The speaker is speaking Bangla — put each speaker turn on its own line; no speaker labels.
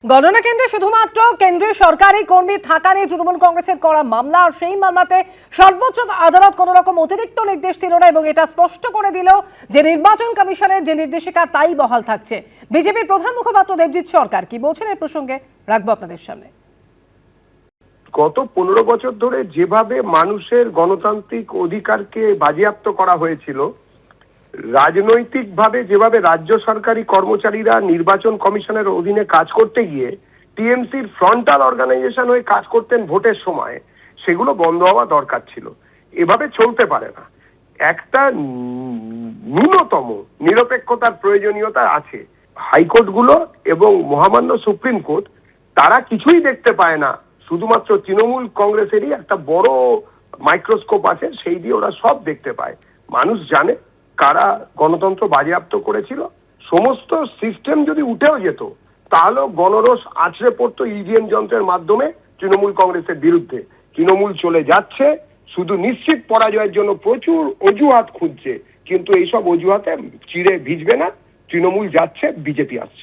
গণনা কেন্দ্রে শুধুমাত্র কেন্দ্রীয় সরকারি কর্মী থাকা নিয়ে তৃণমূল কংগ্রেসের করা মামলা, আর সেই মামলাতে সর্বোচ্চ আদালত কোনো রকম অতিরিক্ত নির্দেশ দিল না এবং এটা স্পষ্ট করে দিল যে নির্বাচন কমিশনের যে নির্দেশিকা তাই বহাল থাকছে। বিজেপির প্রধান মুখপাত্র দেবজিৎ সরকার কি বলছেন এই প্রসঙ্গে রাখবো আপনাদের সামনে।
গত 15 বছর ধরে যেভাবে মানুষের গণতান্ত্রিক অধিকারকে বাজেয়াপ্ত করা হয়েছিল, রাজনৈতিকভাবে যেভাবে রাজ্য সরকারি কর্মচারীরা নির্বাচন কমিশনের অধীনে কাজ করতে গিয়ে টিএমসির ফ্রন্টাল অর্গানাইজেশন হয়ে কাজ করতেন ভোটের সময়, সেগুলো বন্ধ হওয়া দরকার ছিল। এভাবে চলতে পারে না। একটা ন্যূনতম নিরপেক্ষতার প্রয়োজনীয়তা আছে। হাইকোর্টগুলো এবং মহামান্য সুপ্রিম কোর্ট তারা কিছুই দেখতে পায় না, শুধুমাত্র তৃণমূল কংগ্রেসেরই একটা বড় মাইক্রোস্কোপ আছে, সেই দিয়ে ওরা সব দেখতে পায়। মানুষ জানে কারা গণতন্ত্র বাজেয়াপ্ত করেছিল। সমস্ত সিস্টেম যদি উঠেও যেত, তাহলেও গণরোষ আছড়ে পড়তো ইভিএম যন্ত্রের মাধ্যমে তৃণমূল কংগ্রেসের বিরুদ্ধে। তৃণমূল চলে যাচ্ছে, শুধু নিশ্চিত পরাজয়ের জন্য প্রচুর অজুহাত খুঁজছে, কিন্তু এইসব অজুহাতে চিড়ে ভিজবে না। তৃণমূল যাচ্ছে, বিজেপি আসছে।